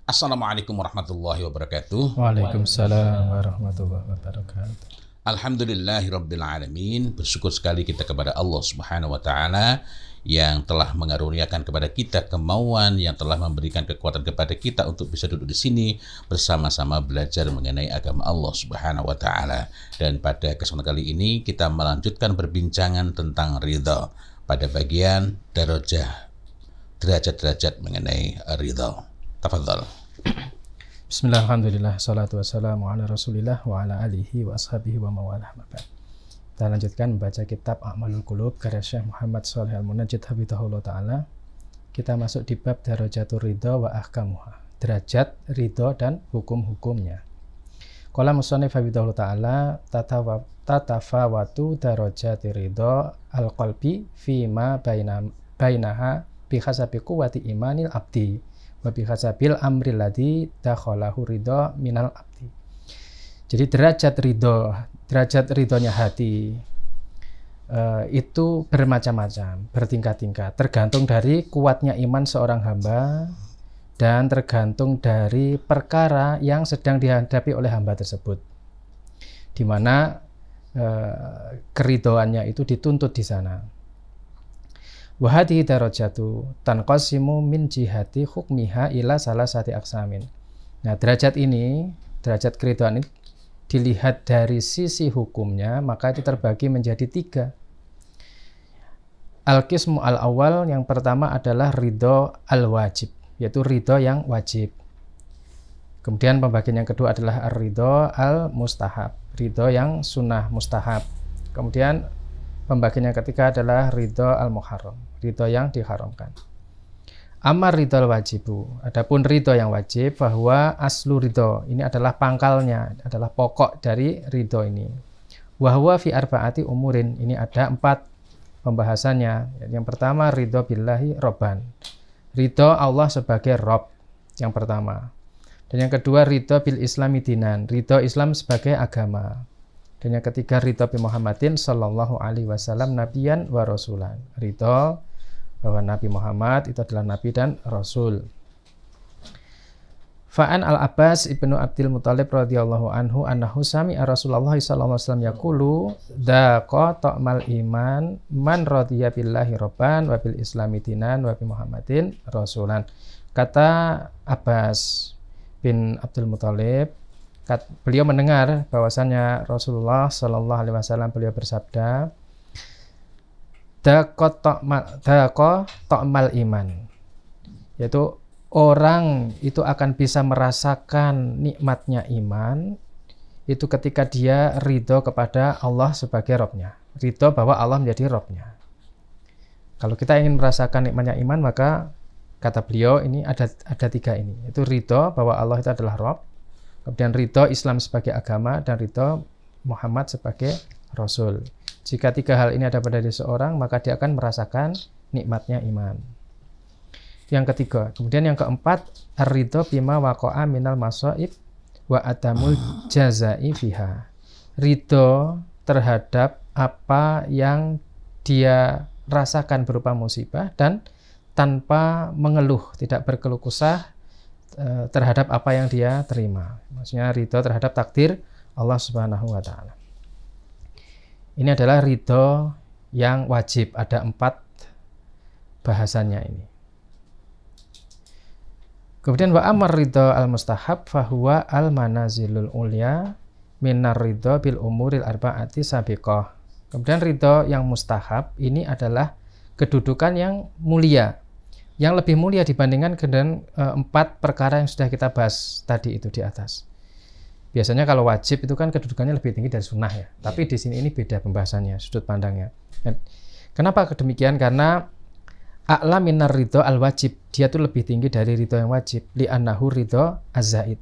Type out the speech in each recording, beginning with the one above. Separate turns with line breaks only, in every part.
Assalamualaikum warahmatullahi wabarakatuh.
Waalaikumsalam warahmatullahi wabarakatuh.
Alhamdulillahirabbil alamin. Bersyukur sekali kita kepada Allah Subhanahu wa taala yang telah mengaruniakan kepada kita kemauan, yang telah memberikan kekuatan kepada kita untuk bisa duduk di sini bersama-sama belajar mengenai agama Allah Subhanahu wa taala. Dan pada kesempatan kali ini kita melanjutkan perbincangan tentang ridha pada bagian derajat-derajat mengenai ridha. Tafadhal.
Bismillah, alhamdulillah, salatu wassalamu ala rasulillah wa ala alihi wa ashabihi wa mawalah. Kita lanjutkan membaca kitab A'malul Qulub karya Syekh Muhammad Shalih Al-Munajjid hafizahullah ta'ala. Kita masuk di bab darajatur ridha wa ahkamuha, derajat ridha dan hukum-hukumnya. Qala musannif hafizahullah ta'ala, tatafawatu darajatir ridha al-qalbi fima bainaha bihasabi quwwati imanil abdi wa bihasabil amril ladzi dakhalahu ridha minal abdi. Jadi derajat ridhonya hati itu bermacam-macam, bertingkat-tingkat, tergantung dari kuatnya iman seorang hamba dan tergantung dari perkara yang sedang dihadapi oleh hamba tersebut, di mana keridhoannya itu dituntut di sana. Wa hadhihi darajatu tanqasimu min jihati hukmiha ila salasati aqsamin. Nah, derajat keridhaan ini dilihat dari sisi hukumnya, maka itu terbagi menjadi 3. Al-qismu al-awwal, yang pertama adalah ridho al-wajib, yaitu ridho yang wajib. Kemudian pembagian yang kedua adalah ar-ridho al-mustahab, ridho yang sunnah mustahab. Kemudian pembagian yang ketiga adalah ridho al-muharram, ridho yang diharamkan. Amar ridho al-wajibu, adapun ridho yang wajib, bahwa aslu ridho, ini adalah pangkalnya, adalah pokok dari ridho ini. Wahwa fi arba'ati umurin, ini ada 4 pembahasannya. Yang pertama, ridho billahi robban, ridho Allah sebagai Rob, yang pertama. Dan yang kedua, ridho bil islami dinan, ridho Islam sebagai agama. Dan yang ketiga, ridho bi Muhammadin sallallahu alaihi wasallam nabiyan wa rasulan, ridho bahwa Nabi Muhammad itu adalah Nabi dan Rasul. Fa'an al-Abbas ibnu Abdul Muthalib radhiyallahu anhu annahu sami'a Rasulullah sallallahu alaihi wasallam yaqulu daqa ta'mal iman man radiya billahi rabban wa bil islami dinan wa bi Muhammadin rasulan. Kata Abbas bin Abdul Muthalib, beliau mendengar bahwasannya Rasulullah sallallahu alaihi wasallam beliau bersabda, daqa ta'mal iman, yaitu orang itu akan bisa merasakan nikmatnya iman itu ketika dia ridho kepada Allah sebagai Robnya, ridho bahwa Allah menjadi Robnya. Kalau kita ingin merasakan nikmatnya iman, maka kata beliau ini ada 3 ini, itu ridho bahwa Allah itu adalah Rob, kemudian ridho Islam sebagai agama, dan ridho Muhammad sebagai Rasul. Jika 3 hal ini ada pada diri seorang, maka dia akan merasakan nikmatnya iman. Yang ketiga, kemudian yang keempat, ar-ridho bima waqa'a minal masaib wa adamul jazai fiha. Ridho terhadap apa yang dia rasakan berupa musibah dan tanpa mengeluh, tidak berkeluh kesah terhadap apa yang dia terima. Maksudnya ridho terhadap takdir Allah Subhanahu wa taala. Ini adalah ridho yang wajib, ada 4 bahasannya ini. Kemudian wa amar ridho al-mustahab fahuwa al-manazilul ulya minar ridho bil umuril arba'ati sabiqah. Kemudian ridho yang mustahab ini adalah kedudukan yang mulia, yang lebih mulia dibandingkan dengan 4 perkara yang sudah kita bahas tadi itu di atas. Biasanya kalau wajib itu kan kedudukannya lebih tinggi dari sunnah ya. Tapi di sini ini beda pembahasannya, sudut pandangnya. Dan kenapa demikian? Karena a'la minar ridho al-wajib, dia tuh lebih tinggi dari ridho yang wajib. Li'annahu ridho az-zaid.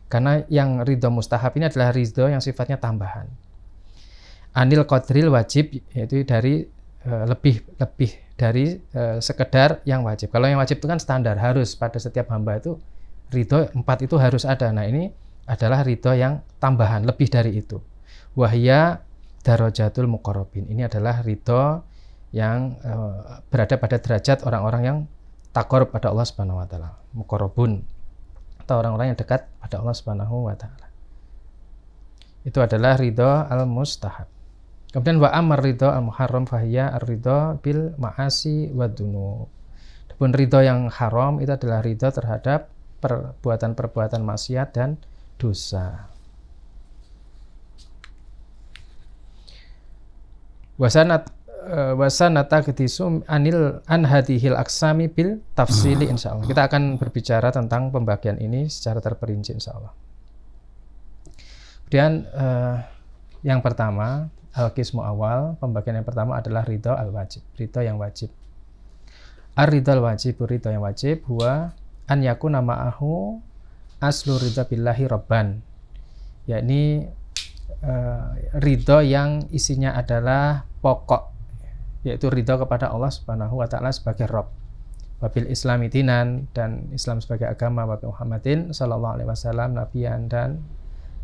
Karena yang ridho mustahab ini adalah ridho yang sifatnya tambahan. Anil qadril wajib, yaitu dari lebih dari sekedar yang wajib. Kalau yang wajib itu kan standar, harus pada setiap hamba itu ridho 4 itu harus ada. Nah, ini adalah ridho yang tambahan, lebih dari itu. Wahya darajatul muqarrabin. Ini adalah ridho yang berada pada derajat orang-orang yang taqarrub pada Allah Subhanahu wa taala. Muqarrabun. atau orang-orang yang dekat pada Allah Subhanahu wa taala. Itu adalah ridho al-mustahab. Kemudian wa amar ridho al-muharram fahiya ar-ridho bil ma'asi wa dunub. Adapun ridho yang haram itu adalah ridho terhadap perbuatan-perbuatan maksiat dan dosa. Wasanata ketisum anil anhadihil aksami bil tafsili insyaallah. Kita akan berbicara tentang pembagian ini secara terperinci insyaallah. Kemudian yang pertama, al-qismu awal, pembagian yang pertama adalah ridho al-wajib, ridho yang wajib. Ar-ridho al-wajib, ridho yang wajib, huwa an yakuna ma'ahu aslu ridho billahi rabban, yakni ridho yang isinya adalah pokok, yaitu ridho kepada Allah Subhanahu wa taala sebagai Rabb, wabil islami dinan, dan Islam sebagai agama, wabil Muhammadin sallallahu alaihi wasallam nabiyan, dan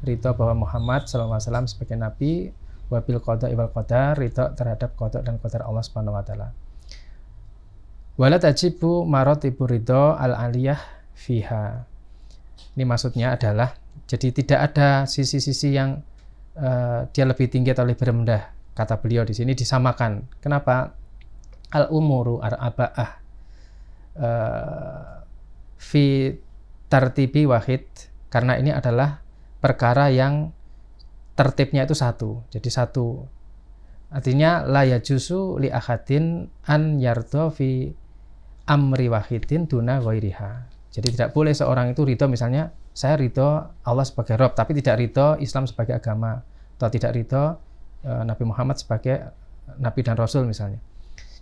ridho bahwa Muhammad sallallahu alaihi wasallam sebagai nabi, wabil qada wal qadar, ridho terhadap qada dan qadar Allah Subhanahu wa taala. Wala tajibu maratibu ridho al-aliyah fiha. Ini maksudnya adalah jadi tidak ada sisi-sisi yang dia lebih tinggi atau lebih rendah. Kata beliau di sini disamakan. Kenapa? Al-umuru arba'ah fi tartibi wahid, karena ini adalah perkara yang tertibnya itu satu. Jadi satu. Artinya la yajuzu li ahadin an yardo fi amri wahidin duna ghairiha. Jadi tidak boleh seorang itu ridho, misalnya saya ridho Allah sebagai Rabb, tapi tidak ridho Islam sebagai agama, atau tidak ridho Nabi Muhammad sebagai Nabi dan Rasul misalnya.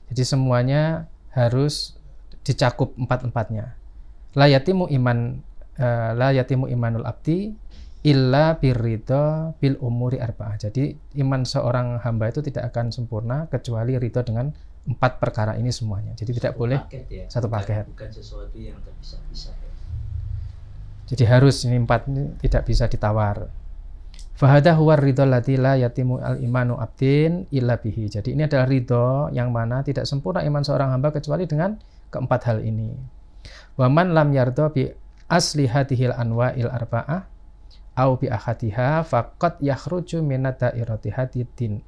Jadi semuanya harus dicakup empat-empatnya. La yatimu imanul abdi illa birridho bil umuri arba'ah. Jadi iman seorang hamba itu tidak akan sempurna kecuali ridho dengan 4 perkara ini semuanya. Jadi tidak boleh satu paket.
Bukan sesuatu yang terpisah-pisah.
Jadi harus ini 4 ini tidak bisa ditawar. Fahada huwa ridho allati la yatimu al-imanu abdin illa bihi. Jadi ini adalah ridho yang mana tidak sempurna iman seorang hamba kecuali dengan keempat hal ini. Wa man lam yardho bi asli hadhil anwa'il arba'ah au bi ahadiha faqad yakhruju min da'irati hadidin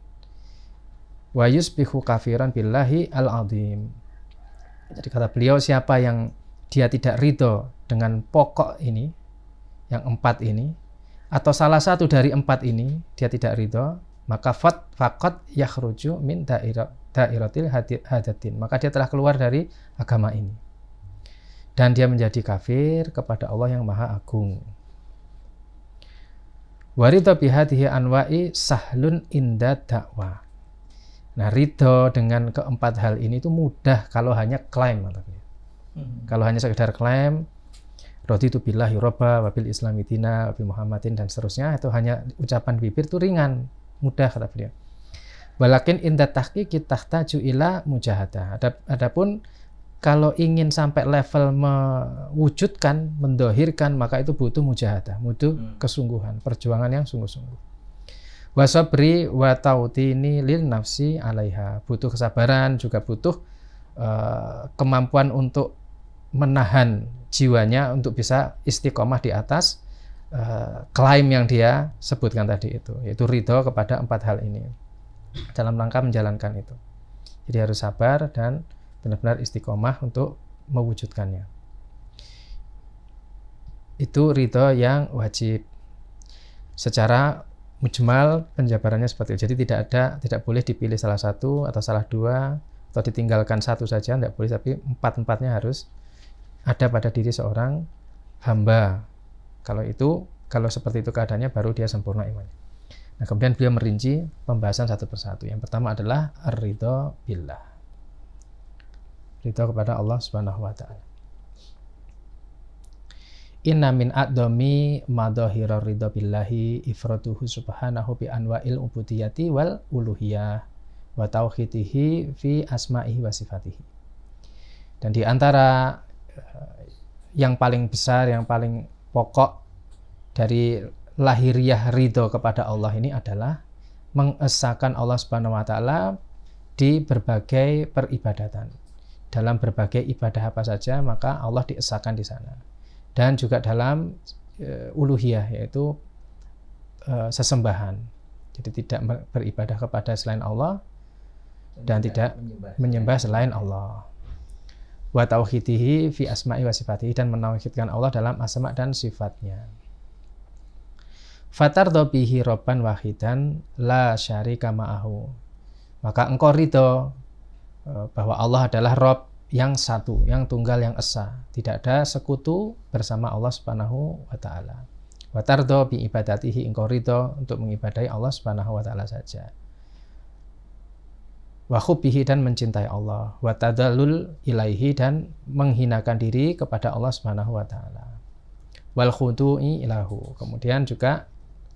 wa yusbihu kafiran billahi al-azim. Jadi kata beliau, siapa yang dia tidak ridho dengan pokok ini, yang 4 ini, atau salah satu dari 4 ini dia tidak ridho, maka faqad yakhruju min da'iratil hadidin, maka dia telah keluar dari agama ini dan dia menjadi kafir kepada Allah yang Maha Agung. Waridho bihadihi anwa'i sahlun inda dakwah. Nah, ridho dengan keempat hal ini itu mudah kalau hanya klaim. Kalau hanya sekedar klaim, raditu billahi robba, wabil islami dina, wabil muhammadin, dan seterusnya, itu hanya ucapan bibir, itu ringan, mudah kata beliau. Walakin inda tahqiqi tahtaju ila mujahadah. Adapun kalau ingin sampai level mewujudkan, mendohirkan, maka itu butuh mujahadah, butuh kesungguhan, perjuangan yang sungguh-sungguh. Wasabri wa tautini lil nafsi alaiha, butuh kesabaran, juga butuh kemampuan untuk menahan jiwanya untuk bisa istiqomah di atas klaim yang dia sebutkan tadi itu, yaitu ridho kepada 4 hal ini dalam rangka menjalankan itu. Jadi harus sabar dan benar-benar istiqomah untuk mewujudkannya. Itu ridho yang wajib. Secara mujmal penjabarannya seperti itu. Jadi tidak boleh dipilih salah satu atau salah 2 atau ditinggalkan satu saja, tidak boleh, tapi 4-empatnya harus ada pada diri seorang hamba. Kalau seperti itu keadaannya, baru dia sempurna imannya. Nah, kemudian beliau merinci pembahasan satu persatu. Yang pertama adalah ar-ridho billah, ridho kepada Allah Subhanahu wa taala. Inna min a'dhami madhahirar ridho billahi ifraduhu subhanahu bi anwa'il ubudiyati wal uluhiyah wa tauhidihi fi asma'ihi wa sifatihi. Dan di antara yang paling besar, yang paling pokok dari lahiriah ridho kepada Allah ini adalah mengesahkan Allah Subhanahu wa taala di berbagai peribadatan. Dalam berbagai ibadah apa saja, maka Allah diesahkan di sana. dan juga dalam uluhiyah, yaitu sesembahan. Jadi tidak beribadah kepada selain Allah dan tidak menyembah selain Allah. Wa tauhidihi fi asma'i wa sifatihi, dan menauhidkan Allah dalam asma dan sifatnya. Fatardha bihi robban wahidan la syarika ma'ahu. Maka engkau ridho bahwa Allah adalah Rob yang satu, yang tunggal, yang esa, tidak ada sekutu bersama Allah Subhanahu wa taala. Wa tardha bi ibadatihi, engkau ridho untuk mengibadahi Allah Subhanahu wa taala saja. Wa hubbihi, dan mencintai Allah. Wa tadallul ilaihi, dan menghinakan diri kepada Allah Subhanahu wa taala. Wal khudu'i ilahu, kemudian juga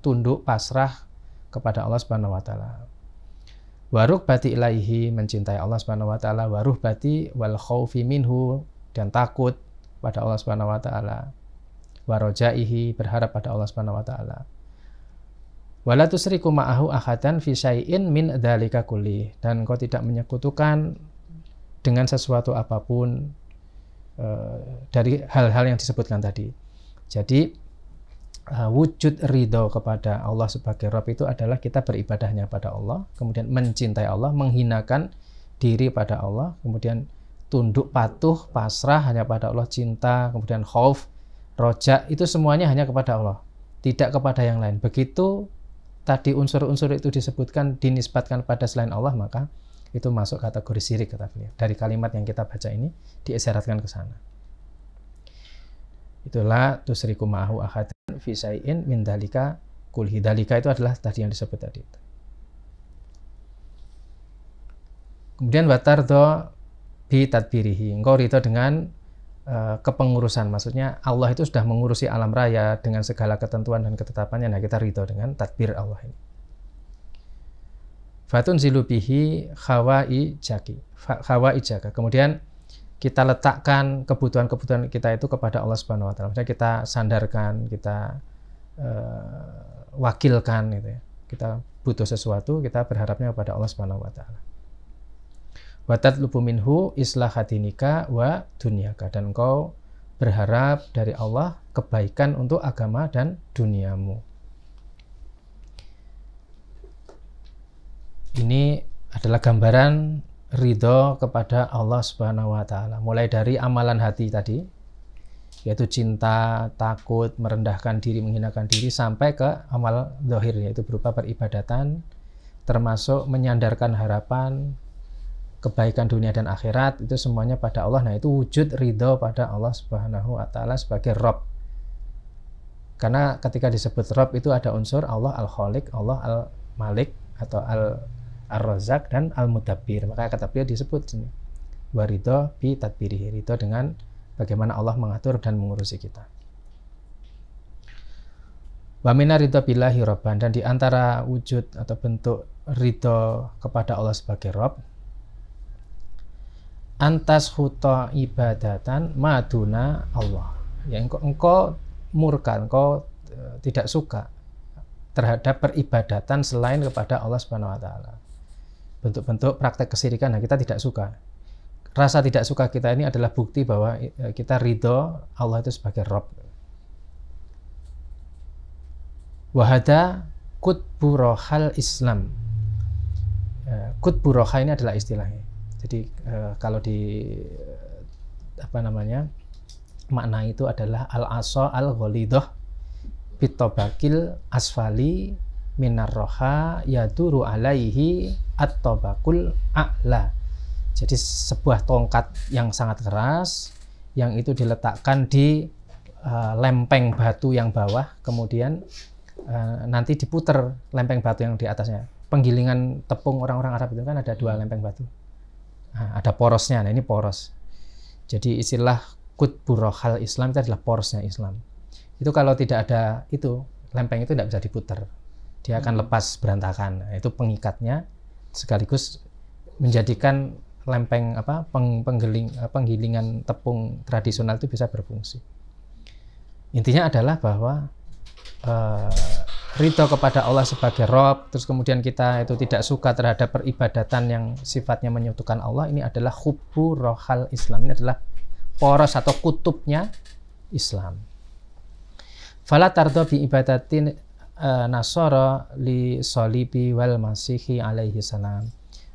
tunduk pasrah kepada Allah Subhanahu wa taala. Waruhbati ilaihi, mencintai Allah Subhanahu wa taala. Waruhbati wal khaufi minhu, dan takut pada Allah Subhanahu wa taala. Warojaihi, berharap pada Allah Subhanahu wa taala. Wala tusriku ma'ahu ahadan fi syai'in min dzalika kulli, dan engkau tidak menyekutukan dengan sesuatu apapun dari hal-hal yang disebutkan tadi. Jadi wujud ridho kepada Allah sebagai Rabb itu adalah kita beribadahnya pada Allah, kemudian mencintai Allah, menghinakan diri pada Allah, kemudian tunduk patuh, pasrah hanya pada Allah, cinta, kemudian khauf, roja, itu semuanya hanya kepada Allah, tidak kepada yang lain. Begitu tadi unsur-unsur itu disebutkan, dinisbatkan pada selain Allah, maka itu masuk kategori syirik, kata beliau. Dari kalimat yang kita baca ini diisyaratkan ke sana. Itulah tusriku ma'ahu ahadan fi syai'in min dzalika kulhi. Dzalika itu adalah tadi yang disebut tadi. Kemudian watardha bi tadbirihi, engkau ridho dengan kepengurusan, maksudnya Allah itu sudah mengurusi alam raya dengan segala ketentuan dan ketetapannya. Nah, kita ridho dengan tadbir Allah ini. Fatun zilubihi khawaijaka, kemudian kita letakkan kebutuhan-kebutuhan kita itu kepada Allah Subhanahu wa taala. Maksudnya kita sandarkan, kita wakilkan gitu ya. Kita butuh sesuatu, kita berharapnya kepada Allah Subhanahu wa taala. Wa tatlubu minhu islahatinika wa dunyaka, dan engkau berharap dari Allah kebaikan untuk agama dan duniamu. Ini adalah gambaran ridho kepada Allah Subhanahu wa taala, mulai dari amalan hati tadi, yaitu cinta, takut, merendahkan diri, menghinakan diri, sampai ke amal zahirnya, itu berupa peribadatan, termasuk menyandarkan harapan kebaikan dunia dan akhirat, itu semuanya pada Allah. Nah, itu wujud ridho pada Allah Subhanahu wa taala sebagai Rabb. Karena ketika disebut Rabb itu ada unsur Allah Al-Khaliq, Allah Al-Malik atau Ar-Razzaq dan Al-Mudabbir. Maka kata beliau disebut sini waridho bi tadbirihi, ridho dengan bagaimana Allah mengatur dan mengurusi kita. Wa minna ridho billahi rabban, dan di antara wujud atau bentuk ridho kepada Allah sebagai Rabb, antas huta ibadatan maduna Allah, ya engkau murka, engkau tidak suka terhadap peribadatan selain kepada Allah Subhanahu wa taala. Bentuk-bentuk praktek kesyirikan, nah kita tidak suka. Rasa tidak suka kita ini adalah bukti bahwa kita ridho Allah itu sebagai Rabb. Wahada qutbu rohal Islam. Qutbu roha ini adalah istilahnya. Jadi kalau di makna itu adalah al-asa al-ghalidah bitobakil asfali minar roha yaduru alaihi at-tobakul a'la. Jadi sebuah tongkat yang sangat keras yang itu diletakkan di lempeng batu yang bawah, kemudian nanti diputer lempeng batu yang di atasnya. Penggilingan tepung orang-orang Arab itu kan ada dua lempeng batu. Nah, ada porosnya. Nah, ini poros. Jadi istilah qutbu rohal Islam itu adalah porosnya Islam. Itu kalau tidak ada itu, lempeng itu tidak bisa diputer. Dia akan lepas berantakan. Nah, itu pengikatnya sekaligus menjadikan lempeng penggilingan tepung tradisional itu bisa berfungsi. Intinya adalah bahwa ridho kepada Allah sebagai Rabb, terus kemudian kita itu tidak suka terhadap peribadatan yang sifatnya menyekutukan Allah, ini adalah hubbu rohal Islam. Ini adalah poros atau kutubnya Islam. Fala tardo bi ibadatin nasara li solibi wal masihi alaihi salam.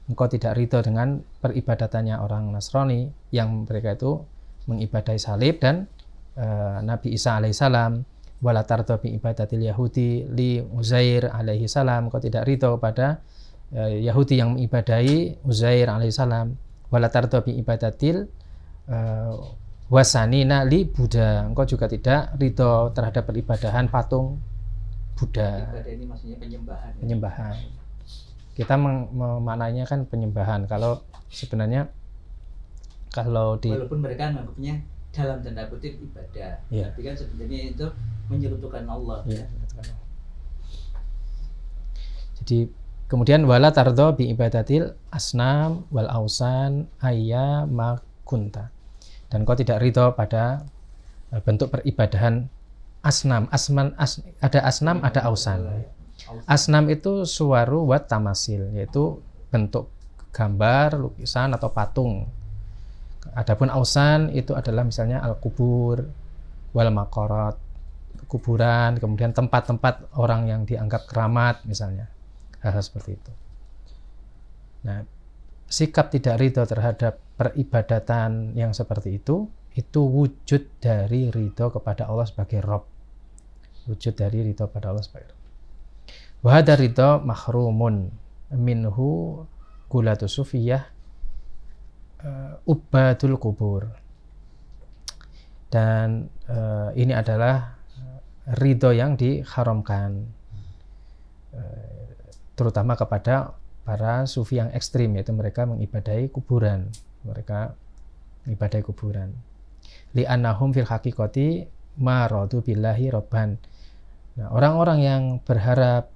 Engkau tidak ridho dengan peribadatannya orang Nasrani yang mereka itu mengibadahi salib dan Nabi Isa alaihi salam. Wala tardo bi ibadatil Yahudi li Uzair alaihi salam. Engkau tidak ridho pada Yahudi yang mengibadahi Uzair alaihi salam. Wala tardo bi ibadatil wasanina li Buddha. Engkau juga tidak ridho terhadap peribadahan patung Buddha.
Ibadah ini maksudnya penyembahan.
Penyembahan. Kita memaknainya kan penyembahan. Kalau sebenarnya kalau di
walaupun mereka menganggapnya dalam tanda kutip ibadah, tapi kan sebenarnya itu menyerutukan Allah. Ya. Jadi kemudian wala tardo bi ibadatil asnam wal ausan ayya makunta. Dan kau tidak ridho pada bentuk peribadahan asnam. Ada asnam, ada ausan. Asnam itu suwaru wat tamasil, yaitu bentuk gambar, lukisan atau patung. Adapun ausan itu adalah misalnya al-kubur, wal maqarat, kuburan, kemudian tempat-tempat orang yang dianggap keramat misalnya. Hal-hal seperti itu. Nah, sikap tidak ridho terhadap peribadatan yang seperti itu wujud dari ridho kepada Allah sebagai Rabb. Wujud dari ridho pada Allah sebagai Rabb. Wa hadha ridho mahrumun minhu gulatu sufiyah ubadul kubur. Dan ini adalah ridho yang diharamkan, terutama kepada para sufi yang ekstrim, yaitu mereka mengibadahi kuburan. Mereka mengibadahi kuburan. Li'annahum fil haqiqati ma radu billahi rabban. Nah, orang-orang yang berharap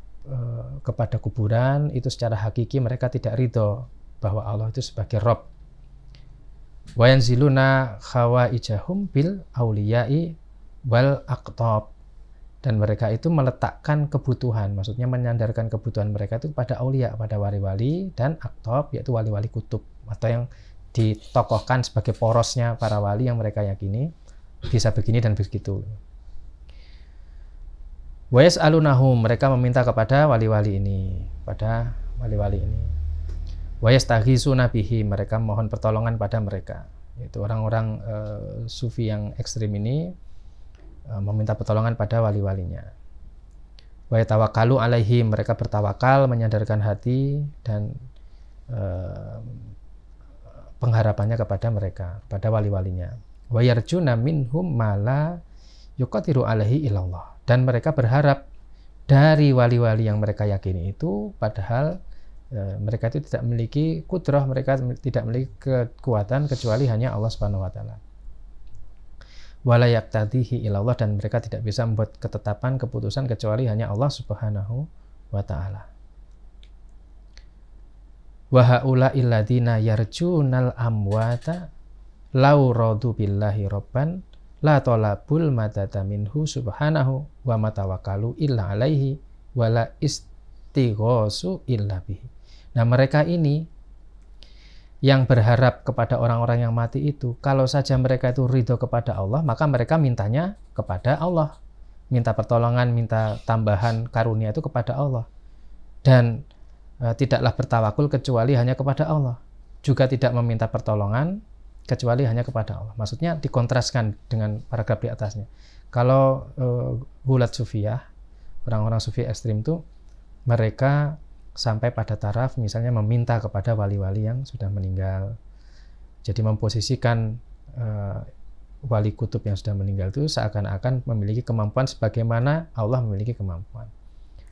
kepada kuburan itu secara hakiki mereka tidak ridho bahwa Allah itu sebagai Rabb. Wa yanziluna khawaijahum bil auliyai wal aqtab. Dan mereka itu meletakkan kebutuhan, maksudnya menyandarkan kebutuhan mereka itu pada aulia, pada wali-wali, dan aqtab, yaitu wali-wali kutub, atau yang ditokohkan sebagai porosnya para wali yang mereka yakini bisa begini dan begitu. Wa yas'alunahum, mereka meminta kepada wali-wali ini, pada wali-wali ini. Wa yastaghisuna bihi, mereka mohon pertolongan pada mereka. Yaitu orang-orang sufi yang ekstrim ini meminta pertolongan pada wali-walinya. Wa yatawakkalu alaihi, mereka bertawakal, menyandarkan hati dan pengharapannya kepada mereka, pada wali-walinya. Wa yarjuna minhum ma la yuqadiru alaihi ilallah. Dan mereka berharap dari wali-wali yang mereka yakini itu, padahal mereka itu tidak memiliki kudrah, mereka tidak memiliki kekuatan kecuali hanya Allah Subhanahu wa taala. Wala yaqtadihi ilallah, dan mereka tidak bisa membuat ketetapan, keputusan kecuali hanya Allah Subhanahu wa taala. Wa haula illadina yarjunal amwata law radu billahi rabban la talabul madada minhu subhanahu wa matawakkalu illa alaihi wala istighosu illa bihi. Nah, mereka ini yang berharap kepada orang-orang yang mati itu, kalau saja mereka itu ridho kepada Allah, maka mereka mintanya kepada Allah, minta pertolongan, minta tambahan karunia itu kepada Allah, dan tidaklah bertawakul kecuali hanya kepada Allah, juga tidak meminta pertolongan kecuali hanya kepada Allah. Maksudnya dikontraskan dengan paragraf di atasnya. Kalau gulat sufiyah, orang-orang sufi ekstrim itu, mereka sampai pada taraf misalnya meminta kepada wali-wali yang sudah meninggal. Jadi memposisikan wali kutub yang sudah meninggal itu seakan-akan memiliki kemampuan sebagaimana Allah memiliki kemampuan.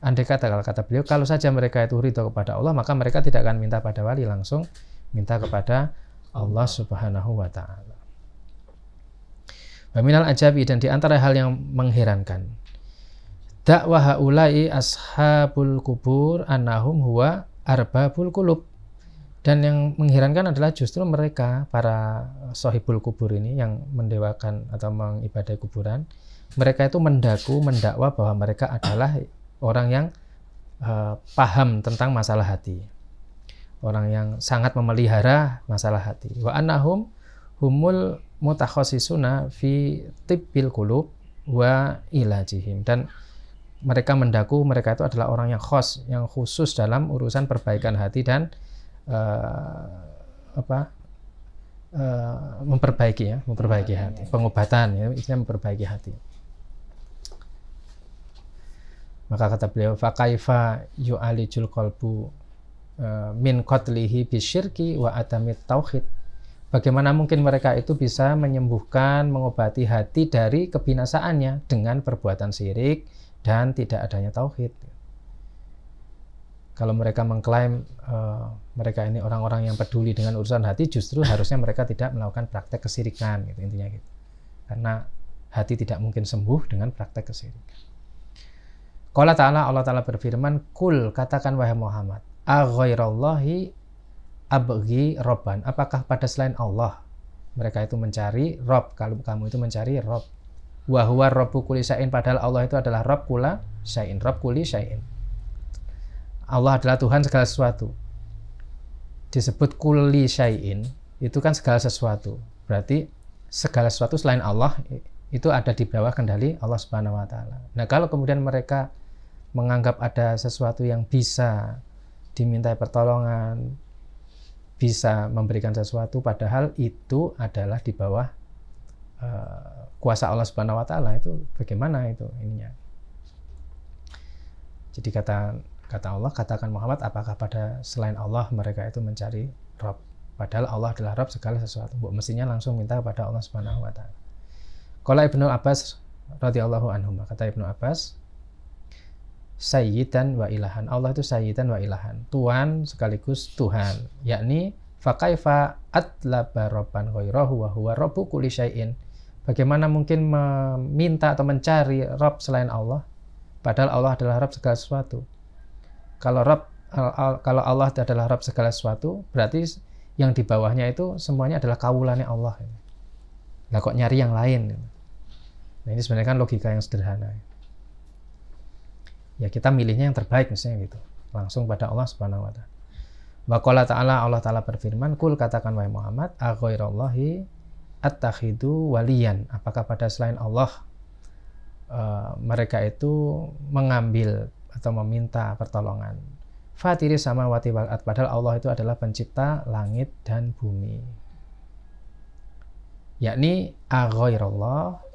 Andai kata, kalau kata beliau, kalau saja mereka itu ridho kepada Allah, maka mereka tidak akan minta pada wali, langsung minta kepada Allah Subhanahu wa ta'ala. Wa minal ajabi, dan di antara hal yang mengherankan, dakwah haula'i ashabul kubur annahum huwa arbabul qulub. Dan yang mengherankan adalah justru mereka, para sahibul kubur ini yang mendewakan atau mengibadahi kuburan, mereka itu mendakwa bahwa mereka adalah orang yang paham tentang masalah hati, orang yang sangat memelihara masalah hati. Wa annahum
humul mutakhasisuna fi tibbil qulub wa ilajihim, dan mereka mendaku mereka itu adalah orang yang khusus dalam urusan perbaikan hati dan memperbaiki hati, pengobatan ya, istilahnya memperbaiki hati. Maka kata beliau, fa kaifa yu'alijul qalbu min qatlihi bisyirki wa adamit tauhid. Bagaimana mungkin mereka itu bisa menyembuhkan, mengobati hati dari kebinasaannya dengan perbuatan syirik dan tidak adanya tauhid. Kalau mereka mengklaim mereka ini orang-orang yang peduli dengan urusan hati, justru harusnya mereka tidak melakukan praktek kesirikan, gitu, intinya gitu. Karena hati tidak mungkin sembuh dengan praktek kesirikan. Qala ta'ala, Allah Ta'ala berfirman, kul, katakan wahai Muhammad, aghairallahi abghi robban, apakah pada selain Allah mereka itu mencari Rob, kalau kamu itu mencari Rob, wa huwa rabbu kulli syai'in, padahal Allah itu adalah Rabb kula syai'in, Rabb kulli syai'in. Allah adalah Tuhan segala sesuatu. Disebut kulli syai'in, itu kan segala sesuatu. Berarti segala sesuatu selain Allah itu ada di bawah kendali Allah Subhanahu wa taala. Nah, kalau kemudian mereka menganggap ada sesuatu yang bisa dimintai pertolongan, bisa memberikan sesuatu, padahal itu adalah di bawah kuasa Allah Subhanahu wa taala, itu bagaimana itu ininya. Jadi kata Allah, katakan Muhammad, apakah pada selain Allah mereka itu mencari Rabb, padahal Allah adalah Rabb segala sesuatu. Mestinya langsung minta kepada Allah Subhanahu wa taala. Qala Ibnu Abbas radhiyallahu anhu, kata Ibnu Abbas, sayyidan wa ilahan, Allah itu sayyidan wa ilahan, Tuhan sekaligus Tuhan, yakni fa kaifa atlaba rabban ghairahu wa huwa rabbu kulli syai'in, bagaimana mungkin meminta atau mencari Rabb selain Allah, padahal Allah adalah Rabb segala sesuatu. Kalau Allah adalah Rabb segala sesuatu, berarti yang di bawahnya itu semuanya adalah kawulannya Allah. Lah kok nyari yang lain? Nah, ini sebenarnya kan logika yang sederhana. Ya kita milihnya yang terbaik misalnya gitu, langsung pada Allah Subhanahu wa taala. Wa qala ta'ala, Allah Ta'ala berfirman, kul, katakan wahai Muhammad, aghairallahi attakhidu waliyan, apakah pada selain Allah mereka itu mengambil atau meminta pertolongan. Fatiri samawati wal ard, padahal Allah itu adalah pencipta langit dan bumi. Yakni aghairallah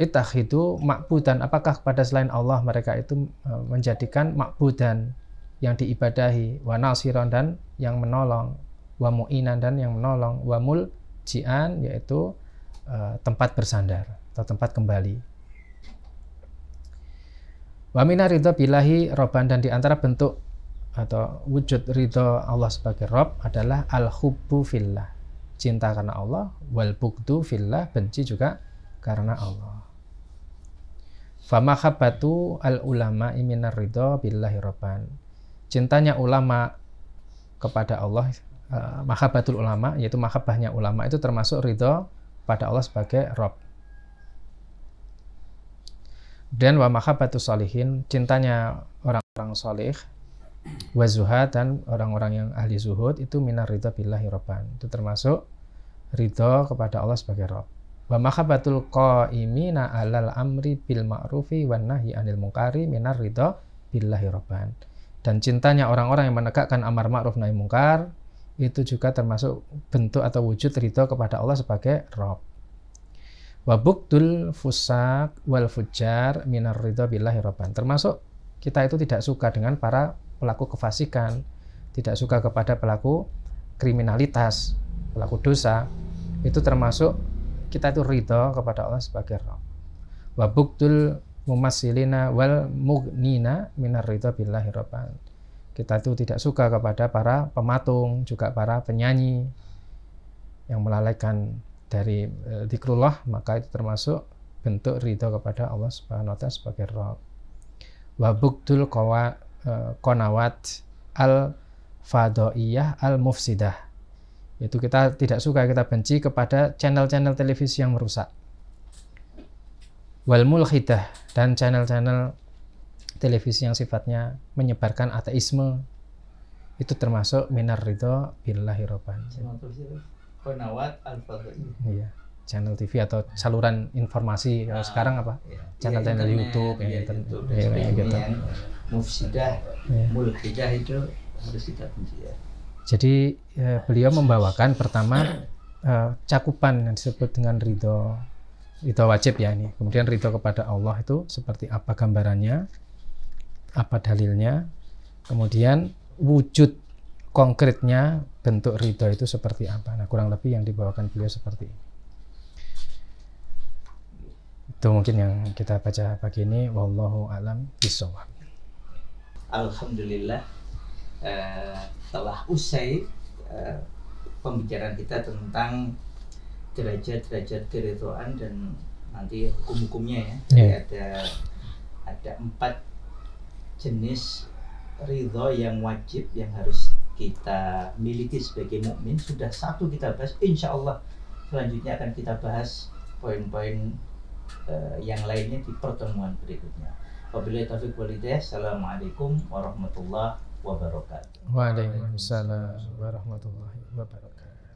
ittakhidu ma'budan, apakah pada selain Allah mereka itu menjadikan ma'budan, yang diibadahi, wa nasiran, dan yang menolong, wa mu'inan, dan yang menolong, wa mulji'an, yaitu tempat bersandar atau tempat kembali. Wa minar ridho billahi robban, dan diantara bentuk atau wujud ridho Allah sebagai Rob adalah al-hubbu fillah, cinta karena Allah, wal bugdu fillah, benci juga karena Allah. Famahabbatu al-ulama minar ridho billahi robban, cintanya ulama kepada Allah, mahabbatul ulama, yaitu mahabbahnya ulama, itu termasuk ridho pada Allah sebagai Rob. Dan wa mahabbatus sholihin, cintanya orang-orang solih, wa zuhad, dan orang-orang yang ahli zuhud, itu minar ridho billahi robban, itu termasuk ridho kepada Allah sebagai Rob. Wa mahabbatul qaimina alal amri bil ma'rufi wan nahyi anil munkari minar ridho billahi robban, dan cintanya orang-orang yang menegakkan amar ma'ruf nahi mungkar, itu juga termasuk bentuk atau wujud ridho kepada Allah sebagai Rob. Wa bugdul fusak wal fujar minar ridho billahi robban, termasuk kita itu tidak suka dengan para pelaku kefasikan, tidak suka kepada pelaku kriminalitas, pelaku dosa, itu termasuk kita itu ridho kepada Allah sebagai Rob. Wa bugdul mumassilina wal mughnina minar ridho billahi robban, kita itu tidak suka kepada para pematung, juga para penyanyi yang melalaikan dari zikrullah, maka itu termasuk bentuk ridho kepada Allah Subhanahu wa taala sebagai Rabb. Wa bugdul qanawat al fadhaiyah al mufsidah, itu kita tidak suka, kita benci kepada channel-channel televisi yang merusak. Wal mulhidah, dan channel-channel televisi yang sifatnya menyebarkan ateisme, itu termasuk minar ridho billahi robban.
Qanawat Al-Fadha'il.
Iya, channel TV atau saluran informasi. Kalau sekarang apa? Channel-channel YouTube, ya, internet,
YouTube,
ya, kayak gitu.
yang mufsidah,
Ya.
mulhidah itu harus kita benci ya.
Jadi beliau membawakan pertama cakupan yang disebut dengan ridho wajib ya ini. Kemudian ridho kepada Allah itu seperti apa gambarannya, apa dalilnya, kemudian wujud konkretnya bentuk ridho itu seperti apa. Nah, kurang lebih yang dibawakan beliau seperti ini. Itu mungkin yang kita baca pagi ini. Wallahu a'lam bishawab.
Alhamdulillah telah usai pembicaraan kita tentang derajat-derajat keridhaan dan nanti hukum-hukumnya ya.
Yeah.
Ada 4 jenis ridho yang wajib yang harus kita miliki sebagai mukmin. Sudah 1 kita bahas, insya Allah selanjutnya akan kita bahas poin-poin yang lainnya di pertemuan berikutnya. Wabillahi taufiq wal hidayah. Assalamualaikum warahmatullahi wabarakatuh.
Waalaikumsalam warahmatullahi wabarakatuh.